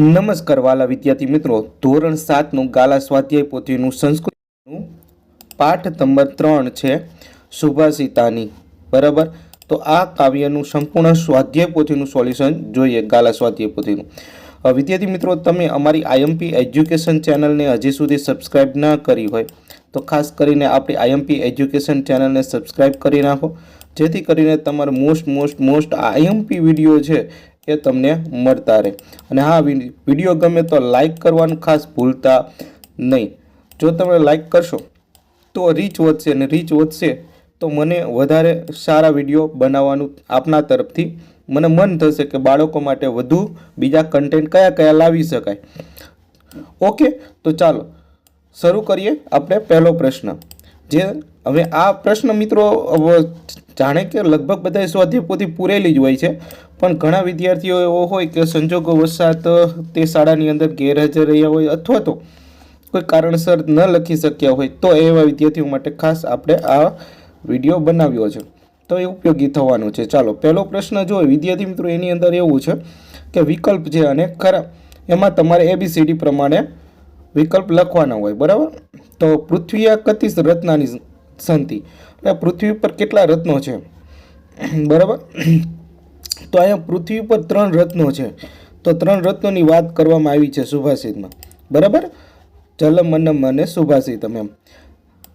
નમસ્કાર વાલા વિદ્યાર્થી મિત્રો, ધોરણ 7નું ગાલા સ્વાધ્યાય પોથીનું સંસ્કૃતનું પાઠ નંબર 3 છે સુભાષિતાની. બરાબર, તો આ કાવ્યનું સંપૂર્ણ સ્વાધ્યાય પોથીનું સોલ્યુશન જોઈએ. ગાલા સ્વાધ્યાય પોથીનું વિદ્યાર્થી મિત્રો, તમે અમારી આઈએમપી એજ્યુકેશન ચેનલને હજી સુધી સબસ્ક્રાઇબ ના કરી હોય તો ખાસ કરીને આપણી આઈએમપી એજ્યુકેશન ચેનલને સબસ્ક્રાઇબ કરી નાખો, જેથી કરીને તમારો મોસ્ટ આઈએમપી વિડીયો છે એ તમને મળતા રહે. અને હા, વિડીયો ગમે તો લાઈક કરવાનું ખાસ ભૂલતા નહીં. જો તમે લાઈક કરશો તો રીચ વધશે, અને રીચ વધશે તો મને વધારે સારા વિડીયો બનાવવાનું આપના તરફથી મને મન થશે કે બાળકો માટે વધુ બીજા કન્ટેન્ટ કયા લાવી શકાય. ઓકે, તો ચાલો શરૂ કરીએ આપણે પહેલો પ્રશ્ન. જે હવે આ પ્રશ્ન મિત્રો જાણે કે લગભગ બધા સ્વાધ્યાય પોથી પૂરેલી જ હોય છે, પણ ઘણા વિદ્યાર્થીઓ એવો હોય કે સંજોગો વસાત તે શાળાની અંદર ગેરહાજર રહ્યા હોય અથવા તો કોઈ કારણસર ન લખી શક્યા હોય, તો એવા વિદ્યાર્થીઓ માટે ખાસ આપણે આ વિડીયો બનાવ્યો છે, તો એ ઉપયોગી થવાનું છે. ચાલો પહેલો પ્રશ્ન જો વિદ્યાર્થી મિત્રો, એની અંદર એવું છે કે વિકલ્પ છે અને ખરા એમાં તમારે ABCD પ્રમાણે વિકલ્પ લખવાના હોય. બરાબર, તો પૃથ્વીયા કતિશ રત્નાની સંતિ, એટલે પૃથ્વી પર કેટલા રત્નો છે. બરાબર, તો અહીંયા પૃથ્વી પર 3 રત્નો છે, તો 3 રત્નોની વાત કરવામાં આવી છે સુભાષિતમાં. બરાબર, જલમ અન્નમ અને સુભાષિતમ એમ.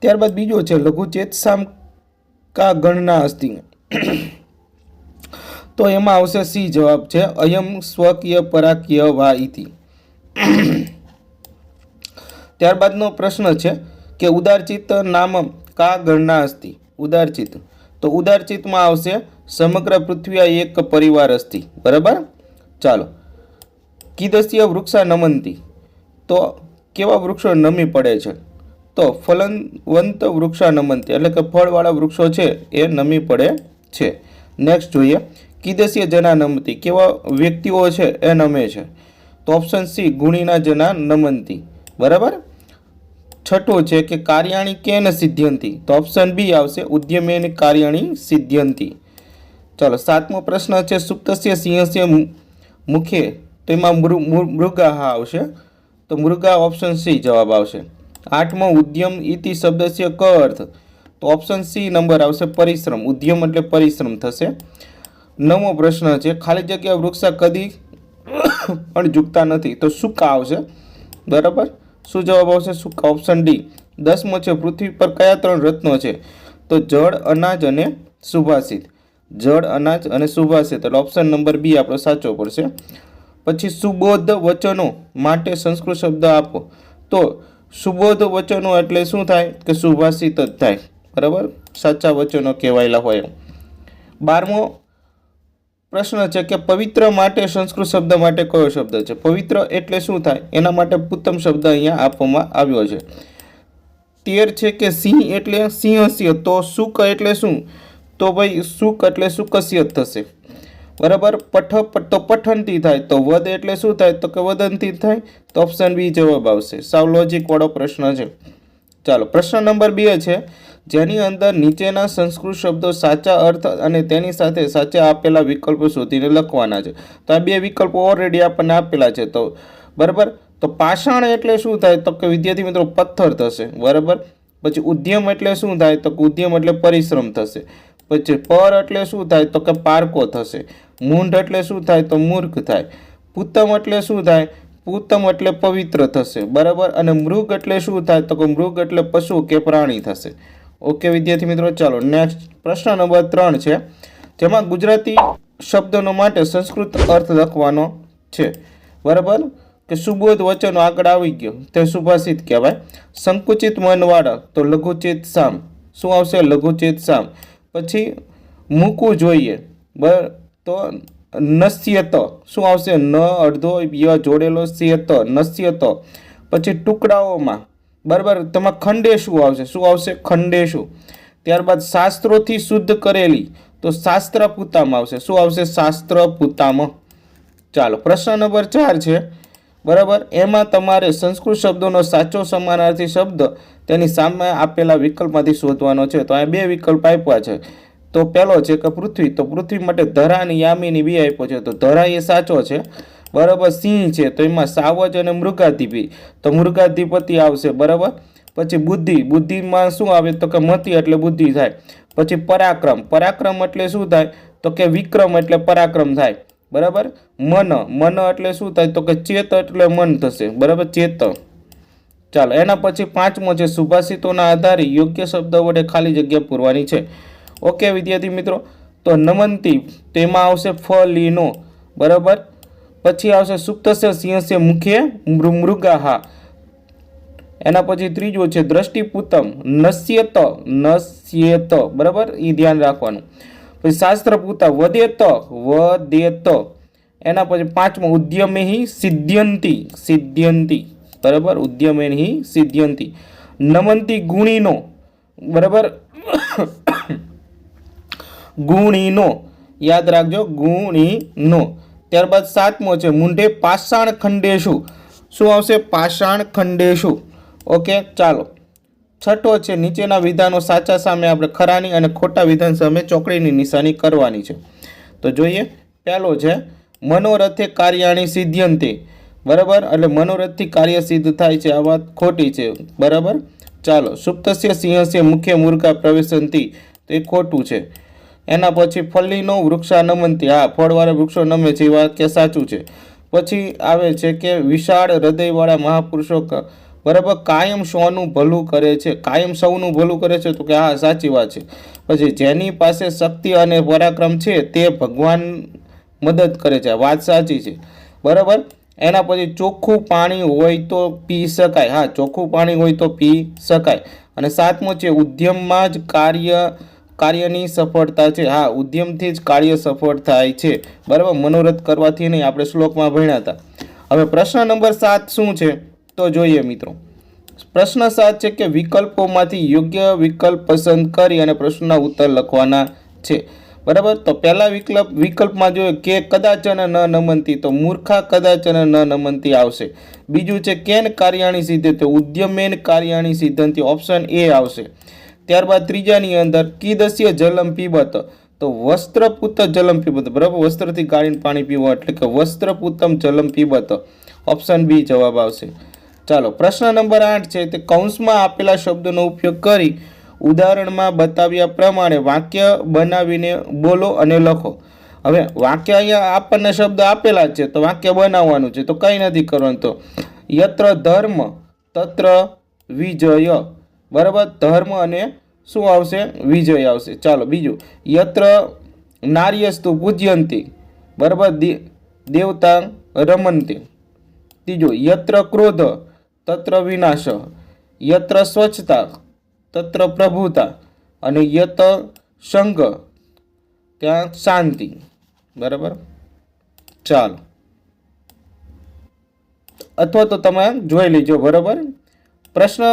ત્યારબાદ બીજો છે લઘુચેત સામ કા ગણના અસ્તિ, તો એમાં આવશે C જવાબ છે અયમ સ્વકીય પરાકીય વા ઇતિ. ત્યારબાદનો પ્રશ્ન છે કે ઉદારચિત નામ કા ગણના અસ્તિ. ઉદારચિત, તો ઉદારચિતમાં આવશે સમગ્ર પૃથ્વી એક પરિવાર અસ્તિ. બરાબર, ચાલો કીદસ્ય વૃક્ષા નમંતી, તો કેવા વૃક્ષો નમી પડે છે, તો ફલનવંત વૃક્ષા નમંતી, એટલે કે ફળવાળા વૃક્ષો છે એ નમી પડે છે. નેક્સ્ટ જોઈએ કીદસ્ય જના નમતી, કેવા વ્યક્તિઓ છે એ નમે છે, તો ઓપ્શન C ગુણીના જના નમંતી. બરાબર, છઠ્ઠો છે કે કાર્યાણી કેન સિદ્ધ્યંતી, તો ઓપ્શન B આવશે ઉદ્યમેન કાર્યાણી સિદ્ધ્યંતી. ચાલો સાતમો પ્રશ્ન છે સુપ્તસ્ય સિંહસ્ય મુખે, તો એમાં મૃગા આવશે, તો મૃગા ઓપ્શન C જવાબ આવશે. આઠમો ઉદ્યમ ઇતિ શબ્દસ્ય ક અર્થ, તો ઓપ્શન C નંબર આવશે પરિશ્રમ. ઉદ્યમ એટલે પરિશ્રમ થશે. નવમો પ્રશ્ન છે ખાલી જગ્યા વૃક્ષા કદી પણ ઝૂકતા નથી, તો સૂકા આવશે. બરાબર, શું જવાબ આવશે? સૂકા, ઓપ્શન D. 10મો છે પૃથ્વી પર કયા 3 રત્નો છે, તો જળ, અનાજ અને સુભાષિત. જળ, અનાજ અને સુભાષિત, એટલે ઓપ્શન નંબર B આપણો સાચો પડશે. પછી સુબોધ વચનો માટે સંસ્કૃત શબ્દ આપો, તો સુબોધ વચનો એટલે શું થાય કે સુભાષિત જ થાય. બરાબર, સાચા વચનો કહેવાયેલા હોય. 12મો પ્રશ્ન છે કે પવિત્ર માટે સંસ્કૃત શબ્દ માટે કયો શબ્દ છે. પવિત્ર એટલે શું થાય, એના માટે ઉત્તમ શબ્દ અહીંયા આપવામાં આવ્યો છે. 13 છે કે સિંહ એટલે સિંહસ્ય, તો સુક એટલે શું, તો ભાઈ સુક એટલે સુકસ્ય થશે. બરાબર, પઠ તો પઠનથી થાય, તો વદ એટલે શું થાય, તો કે વદનથી થાય, તો ઓપ્શન B જવાબ આવશે. સાવ લોજિક વાળો પ્રશ્ન છે. ચાલો પ્રશ્ન નંબર 2 છે જેની અંદર નીચેના સંસ્કૃત શબ્દો સાચા અર્થ અને તેની સાથે સાચા આપેલા વિકલ્પો શોધીને લખવાના છે. તો આ 2 વિકલ્પો ઓલરેડી આપણને આપેલા છે. તો બરાબર, તો પાષાણ એટલે શું થાય, તો કે વિદ્યાર્થી મિત્રો પથ્થર થશે. બરાબર, પછી ઉદ્યમ એટલે શું થાય, તો કે ઉદ્યમ એટલે પરિશ્રમ થશે. પછી પર એટલે શું થાય, તો કે પારકો થશે. મૂંઢ એટલે શું થાય, તો મૂર્ખ થાય. પૂતમ એટલે શું થાય, પૂતમ એટલે પવિત્ર થશે. બરાબર, અને મૃગ એટલે શું થાય, તો કે મૃગ એટલે પશુ કે પ્રાણી થશે. ઓકે વિદ્યાર્થી મિત્રો, ચાલો નેક્સ્ટ પ્રશ્ન નંબર 3 છે જેમાં ગુજરાતી શબ્દોનો માટે સંસ્કૃત અર્થ લખવાનો છે. બરાબર, કે સુબોધ વચનો આગળ આવી ગયો તે સુભાષિત કહેવાય. સંકુચિત મનવાળા, તો લઘુચિત સામ. શું આવશે? લઘુચિત સામ. પછી મૂકવું જોઈએ, તો નસ્યત, શું આવશે? ન અડધો ય જોડેલો સ્યત, નસ્યત. પછી ટુકડાઓમાં, બરાબર, તેમાં ખંડેશુ આવશે. શું આવશે? ખંડેશુ. ત્યારબાદ શાસ્ત્રોથી શુદ્ધ કરેલી, તો શાસ્ત્રપુતામ આવશે. શું આવશે? શાસ્ત્રપુતામ. ચાલો પ્રશ્ન નંબર 4 છે. બરાબર, એમાં તમારે સંસ્કૃત શબ્દોનો સાચો સમાનાર્થી શબ્દ તેની સામે આપેલા વિકલ્પમાંથી શોધવાનો છે. તો આ 2 વિકલ્પ આપ્યા છે. તો પહેલો છે કે પૃથ્વી, તો પૃથ્વી માટે ધરા અને યામિની 2 આપ્યો છે, તો ધરા એ સાચો છે. બરાબર, સિંહ છે તો એમાં સાવજ અને મૃગાધિપતિ, તો મૃગાધિપતિ આવશે, બરાબર. પછી બુદ્ધિ, બુદ્ધિમાં શું આવે તો કે મતિ એટલે બુદ્ધિ થાય. પછી પરાક્રમ, પરાક્રમ એટલે શું થાય તો કે વિક્રમ એટલે પરાક્રમ થાય, બરાબર. મન, મન એટલે શું થાય તો કે ચેત એટલે મન થશે, બરાબર, ચેત. ચાલો એના પછી પાંચમો છે સુભાષિતોના આધારે યોગ્ય શબ્દ વડે ખાલી જગ્યા પૂરવાની છે. ઓકે વિદ્યાર્થી મિત્રો, તો નમંતી તેમાં આવશે ફલીનો, બરાબર. પછી આવશે સુપ્તસ્ય સિંહસ્ય મુખે મૃગાહા. એના પછી ત્રીજો છે દ્રષ્ટિપૂતમ નશ્યેત, નશ્યેત, બરાબર, એ ધ્યાન રાખવાનું. પછી શાસ્ત્રપૂતા વદેત, વદેત. એના પછી પાંચમો ઉદ્યમેહિ સિદ્ધ્યંતી, સિદ્ધ્યંતી, બરાબર, ઉદ્યમેહિ સિદ્ધ્યંતી. નમંતી ગુણીનો, બરાબર, ગુણીનો, યાદ રાખજો, ગુણીનો. ત્યારબાદ સાતમો છે મુંડે પાષાણ ખંડેશુ, શું આવશે પાષાણ ખંડેશુ. ઓકે ચાલો. છઠ્ઠો છે નીચેના વિધાનો સાચા સામે આપણે ખરાની અને ખોટા વિધાન સામે ચોકડીની નિશાની કરવાની છે. તો જોઈએ, પહેલો છે મનોરથે કાર્યાણી સિદ્ધ્યંતે, બરાબર, એટલે મનોરથથી કાર્ય સિદ્ધ થાય છે, આ વાત ખોટી છે, બરાબર. ચાલો. સુપ્તસ્ય સિંહસ્ય મુખ્ય મૂર્ખા પ્રવેશંતી, તો એ ખોટું છે. એના પછી ફલીનો વૃક્ષા નમંતી, હા ફળવાળા વૃક્ષો નમે છે, એ વાક્ય સાચું છે. પછી આવે છે કે વિશાળ હૃદયવાળા મહાપુરુષો, બરાબર, કાયમ સૌનું ભલું કરે છે, કાયમ સૌનું ભલું કરે છે, તો કે હા સાચી વાત છે. પછી જેની પાસે શક્તિ અને પરાક્રમ છે તે ભગવાન મદદ કરે છે, વાત સાચી છે, બરાબર. એના પછી ચોખ્ખું પાણી હોય તો પી શકાય, હા ચોખ્ખું પાણી હોય તો પી શકાય. અને સાતમો છે ઉદ્યમમાં જ કાર્યની સફળતા છે, હા ઉદ્યમથી જ કાર્ય સફળ થાય છે, બરાબર, મનોરથ કરવાથી નહીં, આપણે શ્લોકમાં ભણ્યા હતા. હવે પ્રશ્ન નંબર 7 શું છે તો જોઈએ મિત્રો. પ્રશ્ન 7 છે કે વિકલ્પોમાંથી યોગ્ય વિકલ્પ પસંદ કરી અને પ્રશ્નના ઉત્તર લખવાના છે, બરાબર. તો પહેલા વિકલ્પમાં જોઈએ કે કદાચન ન નમંતી, તો મૂર્ખા કદાચન ન નમંતી આવશે. બીજું છે કેન કાર્યાણી સિદ્ધે, તો ઉદ્યમેન કાર્યાણી સિદ્ધંતી, ઓપ્શન એ આવશે. ત્યારબાદ ત્રીજાની અંદર કીદસ્ય જલમ પીબત, તો વસ્ત્રપૂત જલમ પીબત, બરાબર, વસ્ત્રથી ગાળીને પાણી પીવો એટલે કે વસ્ત્રપૂતમ જલમ પીબત, ઓપ્શન બી જવાબ આવશે. ચાલો. પ્રશ્ન નંબર 8 છે તે કૌંસમાં આપેલા શબ્દોનો ઉપયોગ કરી ઉદાહરણમાં બતાવ્યા પ્રમાણે વાક્ય બનાવીને બોલો અને લખો. હવે વાક્ય અહીંયા આપણને શબ્દ આપેલા છે તો વાક્ય બનાવવાનું છે, તો કંઈ નથી કરવાનું. તો યત્ર ધર્મ તત્ર વિજય, બરાબર, ધર્મ અને શું આવશે વિજય આવશે. ચાલો બીજું, યત્ર નાર્યસ્તુ પૂજ્યંતી, બરાબર, દેવતા રમંતી. ત્રીજો, યત્ર ક્રોધ તત્ર વિનાશ, યત્ર સ્વચ્છતા તત્ર પ્રભુતા, અને યત સંગ ત્યાં શાંતિ, બરાબર. ચાલો, અથવા તો તમે જોઈ લેજો, બરાબર. પ્રશ્ન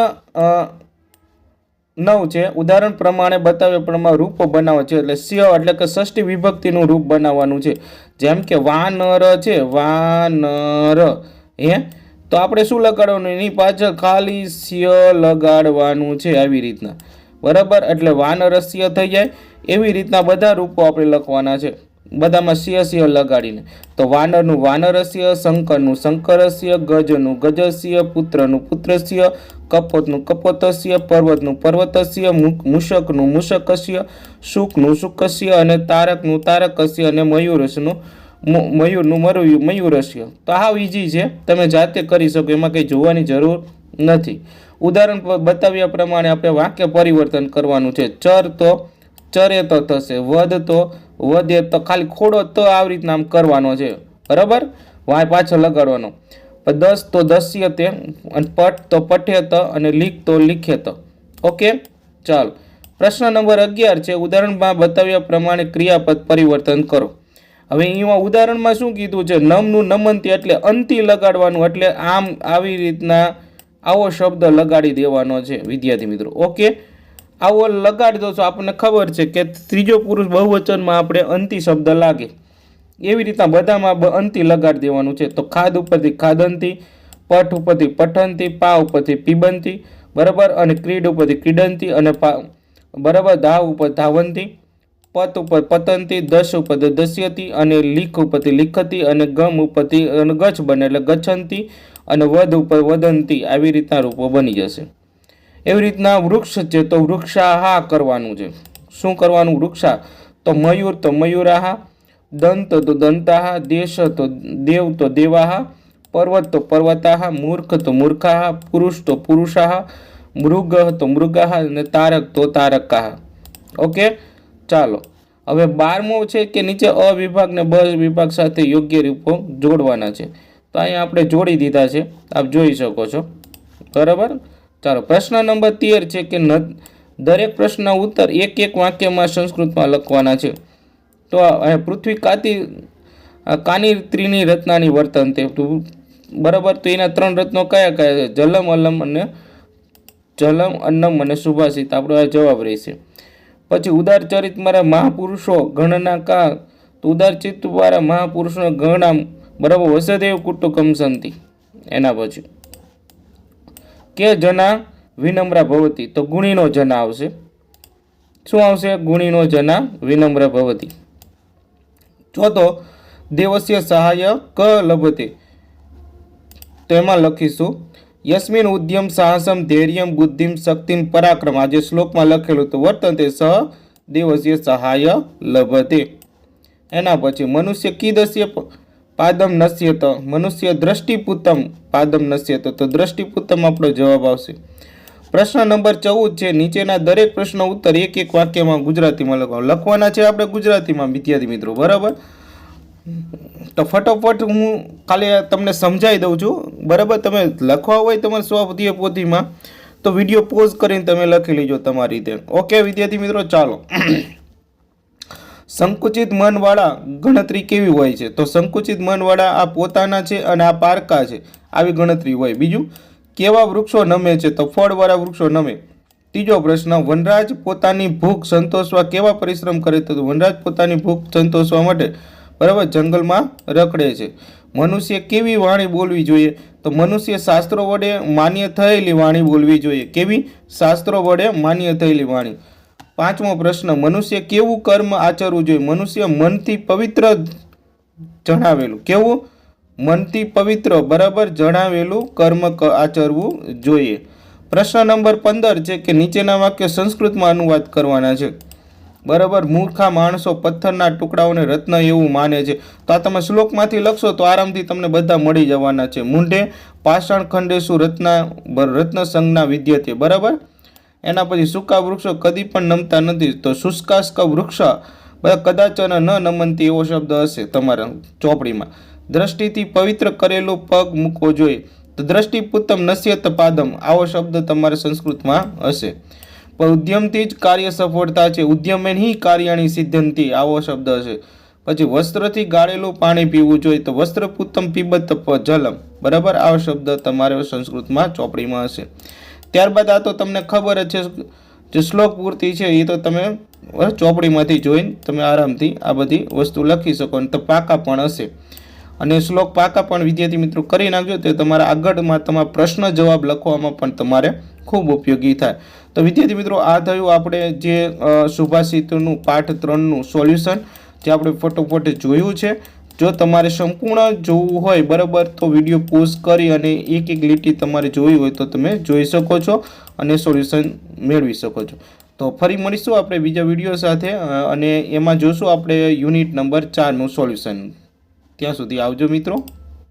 9 છે ઉદાહરણ પ્રમાણે બતાવ્યા પ્રમાણે રૂપ બનાવો છે, એટલે સ્ય એટલે કે ષષ્ઠી વિભક્તિનું રૂપ બનાવવાનું છે. જેમ કે વાનર છે, વાનર, તો આપણે શું લગાડવાનું, એની પાછળ ખાલી સ્ય લગાડવાનું છે, આવી રીતના, બરાબર. એટલે વાનરસ્ય થઈ જાય, એવી રીતના બધા રૂપો આપણે લખવાના છે, બધામાં સ્ય લગાડીને. તો વાનરનું વાનરસ્ય, શંકરનું શંકરસ્ય, ગજનું ગજસ્ય, પુત્રનું પુત્રસ્ય, કપોતનું કપોતસ્ય, પર્વતનું પર્વતસ્ય, મૂષકનું મૂષકસ્ય, શુકનું શુકસ્ય, અને તારકનું તારકસ્ય, અને મયુરનું મયુરસ્ય. તો આ ઈઝી છે, તમે જાતે કરી શકો, એમાં કંઈ જોવાની જરૂર નથી. ઉદાહરણ બતાવ્યા પ્રમાણે આપણે વાક્ય પરિવર્તન કરવાનું છે. ચર તો ચરે તો થશે, વદ તો વધે, તો ખાલી ખોડો તો આવી રીતના આમ કરવાનો છે, બરાબર, વાય પાછળ લગાડવાનો. દસ તો દસ્યતે, અને પટ તો પઠ્યત, અને લીખ તો લિખ્યત. ઓકે ચાલો. પ્રશ્ન નંબર 11 છે ઉદાહરણમાં બતાવ્યા પ્રમાણે ક્રિયાપદ પરિવર્તન કરો. હવે એમાં ઉદાહરણમાં શું કીધું છે, નમનું નમંતી એટલે અંતિ લગાડવાનું, એટલે આમ આવી રીતના આવો શબ્દ લગાડી દેવાનો છે વિદ્યાર્થી મિત્રો. ઓકે, આવો લગાડી દો છો, આપણને ખબર છે કે ત્રીજો પુરુષ બહુવચનમાં આપણે અંતિ શબ્દ લાગે, એવી રીતના બધામાં અંતિ લગાડી દેવાનું છે. તો ખાદ ઉપરથી ખાદંતી, પઠ ઉપરથી પઠંતી, પા ઉપરથી પીબંતી, બરાબર, અને ક્રીડ ઉપરથી ક્રીડંતી, અને બરાબર, ધાવ ઉપર ધાવંતી, પત ઉપર પતંતી, દશ ઉપરથી દશ્યતી અને લીખ ઉપરથી લિખતી અને ગમ ઉપરથી અને ગચ્છ બને એટલે ગચ્છંતી અને વધ ઉપર વદંતી, આવી રીતના રૂપો બની જશે. એવી રીતના વૃક્ષ છે તો વૃક્ષાહા કરવાનું છે. શું કરવાનું? વૃક્ષા. તો મયુર તો મયુરાહા, દંત તો દંતાહા, દેશ તો દેવ તો દેવાહા, પર્વત તો પર્વતાહા, મૂર્ખ તો મૂર્ખાહા, પુરુષ તો પુરુષાહા, મૃગ તો મૃગાહા અને તારક તો તારકાહા. ઓકે, ચાલો હવે 12મો છે કે નીચે અ વિભાગ ને બ વિભાગ સાથે યોગ્ય રૂપો જોડવાના છે. તો અહીંયા આપણે જોડી દીધા છે, આપ જોઈ શકો છો. બરાબર. ચાલો, પ્રશ્ન નંબર 13 છે કે દરેક પ્રશ્નના ઉત્તર એક એક વાક્યમાં સંસ્કૃતમાં લખવાના છે. તો પૃથ્વી કાની ત્રીની રત્નાની વર્તન તે. બરાબર. તો એના 3 રત્નો કયા કયા છે? જલમ, અલમ અને જલમ, અન્નમ અને સુભાષિત આપણો આ જવાબ રહેશે. પછી ઉદાર ચરિત મારા મહાપુરુષો ગણના કા. તો ઉદાર ચિત્ત દ્વારા મહાપુરુષો ગણના. બરાબર. વસુદેવ કુટુંબકમ સંતિ. એના પછી કે જના વિનમ્ર ભવતી. તો ગુણીનો જના આવશે. શું આવશે? ગુણીનો જના વિનમ્ર ભવતી. ચોથો દેવસ્ય સહાય ક લભતે. તો એમાં લખીશું યસ્મિન ઉદ્યમ સાહસમ ધૈર્યમ બુદ્ધિમ શક્તિમ પરાક્રમ. આ જે શ્લોકમાં લખેલું તો વર્તનતે સહ દેવસ્ય સહાય લભતે. એના પછી મનુષ્ય કીદસ્ય પાદમ નશ્યત. મનુષ્ય દ્રષ્ટિપુતમ પાદમ નશ્યત. તો દ્રષ્ટિપુતમ આપણો જવાબ આવશે. પ્રશ્ન નંબર 14 છે. નીચેના દરેક પ્રશ્નો ઉત્તર એક એક વાક્યમાં ગુજરાતીમાં લખવાના છે આપણે ગુજરાતીમાં વિદ્યાર્થી મિત્રો. બરાબર. તો ફટોફટ હું ખાલી તમને સમજાવી દઉં છું. બરાબર. તમે લખવા હોય તમારે સ્વઅધ્યય પોથીમાં તો વિડીયો પોઝ કરીને તમે લખી લેજો તમારી રીતે. ઓકે વિદ્યાર્થી મિત્રો, ચાલો. સંકુચિત મનવાળા ગણતરી કેવી હોય છે? તો સંકુચિત મનવાળા આ પોતાના છે અને આ પારકા છે, આવી ગણતરી હોય. બીજું, કેવા વૃક્ષો નમે છે? તો ફળવાળા વૃક્ષો નમે. ત્રીજો પ્રશ્ન, વનરાજ પોતાની ભૂખ સંતોષવા કેવા પરિશ્રમ કરે? તો વનરાજ પોતાની ભૂખ સંતોષવા માટે બરાબર જંગલમાં રખડે છે. મનુષ્ય કેવી વાણી બોલવી જોઈએ? તો મનુષ્ય શાસ્ત્રો વડે માન્ય થયેલી વાણી બોલવી જોઈએ. કેવી? શાસ્ત્રો વડે માન્ય થયેલી વાણી. પાંચમો પ્રશ્ન, મનુષ્ય કેવું કર્મ આચરવું જોઈએ? મનુષ્ય મનથી પવિત્ર જણાવેલું. કેવું? મનથી પવિત્ર બરાબર જણાવેલું કર્મ આચરવું જોઈએ. પ્રશ્ન નંબર 15 છે કે નીચેના વાક્ય સંસ્કૃતમાં અનુવાદ કરવાના છે. બરાબર. મૂર્ખા માણસો પથ્થરના ટુકડાઓને રત્ન એવું માને છે. તો આ તમે શ્લોકમાંથી લખશો તો આરામથી તમને બધા મળી જવાના છે. મૂંઢે પાષાણ ખંડેશુ રત્ન સંજ્ઞા વિદ્યતે. બરાબર. એના પછી સૂકા વૃક્ષો કદી પણ નમતા નથી. તો શુષ્કાસ્ક વૃક્ષ કદાચ ન નમનતી એવો શબ્દ હશે તમારા ચોપડીમાં. દ્રષ્ટિથી પવિત્ર કરેલું પગ મૂકવો જોઈએ. તો દ્રષ્ટિપુત્તમ નશ્યત પાદમ આવો શબ્દ તમારે સંસ્કૃતમાં હશે. પણ ઉદ્યમથી જ કાર્ય સફળતા છે. ઉદ્યમેન કાર્યાણી સિદ્ધંતી આવો શબ્દ હશે. પછી વસ્ત્રથી ગાળેલું પાણી પીવું જોઈએ. તો વસ્ત્રપુત્તમ પીબત જલમ. બરાબર. આવો શબ્દ તમારે સંસ્કૃતમાં ચોપડીમાં હશે. ત્યારબાદ આ તો તમને ખબર જ છે, જે શ્લોક પૂર્તિ છે એ તો તમે ચોપડીમાંથી જોઈને તમે આરામથી આ બધી વસ્તુ લખી શકો. અને તો પાકા પણ હશે. અને શ્લોક પાકા પણ વિદ્યાર્થી મિત્રો કરી નાખજો, તે તમારા આગળમાં તમારા પ્રશ્ન જવાબ લખવામાં પણ તમારે ખૂબ ઉપયોગી થાય. તો વિદ્યાર્થી મિત્રો, આ થયું આપણે જે સુભાષિતનું પાઠ 3નું સોલ્યુશન, જે આપણે ફટોફટ જોયું છે. જો તમારે સંપૂર્ણ જોવું હોય બરાબર તો વિડીયો પોઝ કરી અને એક એક લીટી તમારે જોવી હોય તો તમે જોઈ શકો છો અને સોલ્યુશન મેળવી શકો છો. તો ફરી મળીશું આપણે બીજા વિડીયો સાથે અને એમાં જોશું આપણે યુનિટ નંબર 4નું સોલ્યુશન. ત્યાં સુધી આવજો મિત્રો.